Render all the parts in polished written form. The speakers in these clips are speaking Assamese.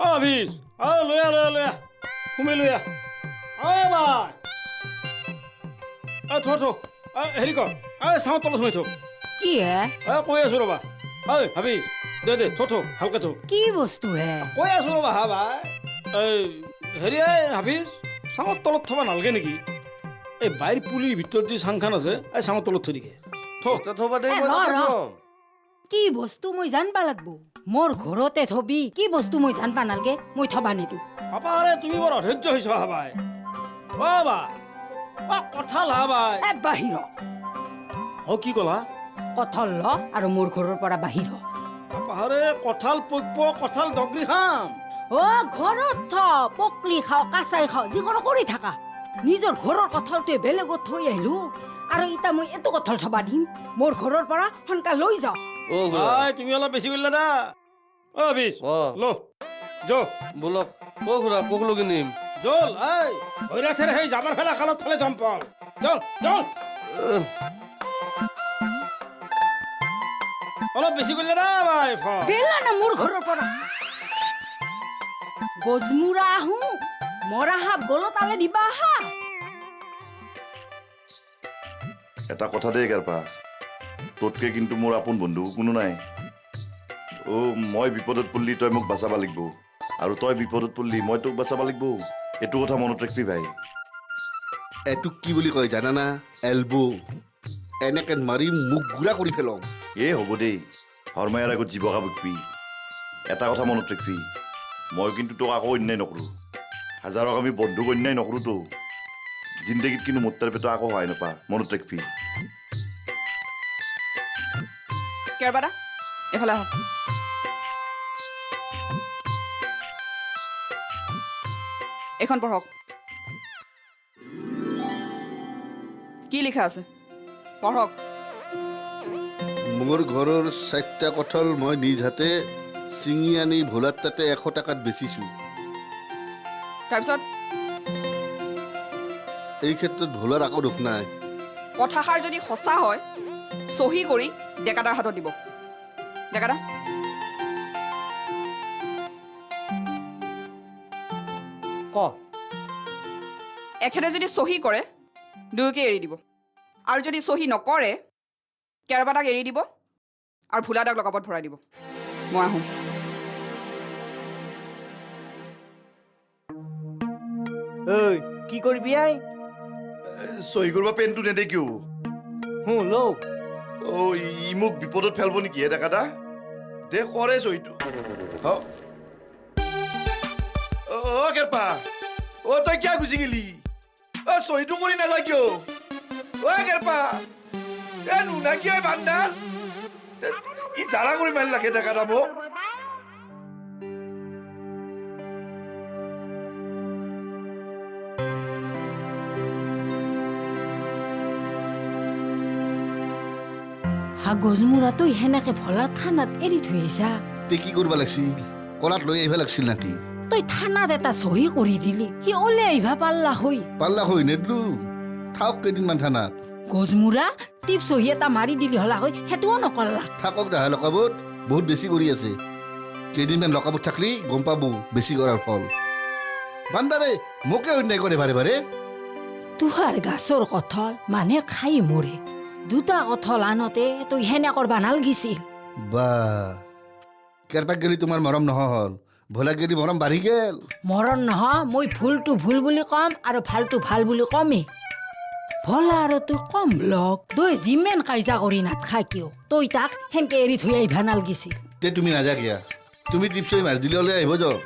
আভিস লয়া সুমি লয়া বাই থ হেৰি কৰ চাওঁ তলত সোমাই থ কি হে কৈ আছো ৰবা ভাবিছ দে থ ভালকে থ কি বস্তু হে কৈ আছো ৰবা হা বাই হেৰি ভাবিছ চাঙৰ তলত থবা নালাগে নেকি এই বাইৰ পুলিৰ ভিতৰত যি চাংখান আছে এই চাঙৰ তলত থৈ দিকে থবা দে এ, ৰ। কি বস্তু মই জানবা লাগবো মোৰ ঘৰতে থবি কি বস্তু মই জানবা নালগে মই থবা নিদো আপাৰে তুমি বৰ অধৈৰ্য হৈছ হা বাই কঁঠাল হা বাই এ বাহিৰ কি ক'লা কঁঠাল ল আৰু মোৰ ঘৰৰ পৰা বাহিৰ আপাৰে কঁঠাল পক্য কঁঠাল দগৰি খাম অ ঘৰত থ পকলি খাও কাঁচাই খাও যিকোনো কৰি থাকা নিজৰ ঘৰৰ কঁঠালটোৱে বেলেগত থৈ আহিলো আৰু ইতা মই এইটো কঁঠাল থবা দিম মোৰ ঘৰৰ পৰা সোনকাল লৈ যাও তুমি অলপ বেছি কৰিলা না বিশ ল বলক খুৰা কোক লগি নিম জল হৈৰাথেৰ সেই জাবৰ ফেলা খালত ফালে জম্পল জল অলপ বেছি কৰিলে না বাই বেলা না মোৰ ঘৰৰ পৰা গজমুৰা আহো মৰা সাপ গলতালে দিবা হা এটা কথা দেই গাৰপা তোতকে কিন্তু মোৰ আপোন বন্ধু কোনো নাই মই বিপদত পৰলি তই মোক বাচাবা লাগিব আৰু তই বিপদত পৰলি মই তোক বাচাবা লাগিব এইটো কথা মনত ৰাখবি ভাই এইটোক কি বুলি কয় জানানা এলবো এনেকে মাৰি মুখ গুড়া কৰি পেলাম হ'ব দেই হৰমায়াৰ আগত জীৱকা বকবি এটা কথা মনত ৰাখবি মই কিন্তু তোক আকৌ অন্যায় নকৰোঁ হাজাৰক আমি বন্ধুক অন্যায় নকৰোঁতো জিন্দগীত কিন্তু মোৰ তাৰ পেটো আকৌ সহায় নাপা মনত ৰাখবি কেৰবাদা এফালে আহক এখন পঢ়ক কি লিখা আছে পঢ়ক মোৰ ঘৰৰ 4টা কঁঠাল মই নিজ হাতে ছিঙি আনি ভোলাত তাতে 100 টকাত বেচিছো তাৰপিছত এই ক্ষেত্ৰত ভোলাৰ আকৌ দুখ নাই কথাষাৰ যদি সঁচা হয় চহী কৰি ডেকাদাৰ হাতত দিব ডেকাদা এখেতে যদি চহী কৰে দুয়োকে এৰি দিব আৰু যদি চহী নকৰে কেৰবাদাক এৰি দিব আৰু ভোলাদাক লকাপত ভৰাই দিব মই আহোঁ কি কৰিবি আই চহী কৰিব পেনটো নেদে কিয় লও ই মোক বিপদত ফেলব নেকি হে ডেকাদা দে কৰে চহীটো কেৰপা তই কিয় গুচি গেলি চহীটো কৰি নালা কিয় কেৰপা নুনা কিয় বান্ধাৰ ই জাৰা কৰি মাৰি লাগে ডেকাদা মোক গজমুৰাটো সেনেকে ভলা থানাত এৰি থৈ আহিছা তে কি কৰিব লাগিছিল কলাত লৈ আহিব লাগিছিল নাকি তই থানাত এটা চহী কৰি দিলি সি ওলাই আহিবা পাল্লা হৈ পাল্লা হৈ নেদলো থাকক কেইদিনমান থানাত গজমুৰা টিপ চহী এটা মাৰি দিলি হলা হৈ সেইটোও নকলা থাকক দেহা লকাবত বহুত বেছি কৰি আছে কেইদিনমান লকাবত থাকলি গম পাব বেছি কৰাৰ ফল বান্দাৰে মোকে অন্যায় কৰে বাৰে বাৰে তোহাৰ গাছৰ কঁঠাল মানুহে খাই মৰে 2টা কঁঠাল আনতে তই সেনে কৰবা নালগিছিল বা কেৰপাক গেলি তোমাৰ মৰম নহল ভোলাক গেলি মৰম বাঢ়ি গেল মৰণ নহয় মই ভুলটো ভুল বুলি কম আৰু ভালটো ভাল বুলি কমেই ভলা আৰু তই কম লগ তই যিমান কাইজা কৰি নাথাকা কিয় তই তাক সেনকে এৰি থৈ আহিবা নালগিছিল তে তুমি নাযা কিয়া তুমি টিপচই মাৰি দিলে হ'লে আহিব যাওক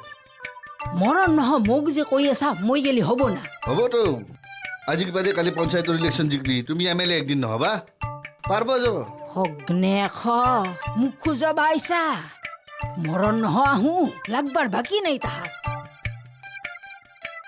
মৰণ নহয় মোক যে কৈ আছা মই গেলি হ'ব না হ'বতো আজি কিবা যে কালি পঞ্চায়তৰ ইলেকশ্যন জিকলি তুমি MLA একদিন নহবা পাৰব যাব হগ্নে মোক খোজাবা আহিছা মৰণ নহয় আহোঁ লাগবাৰ বাকী নাই তাহাত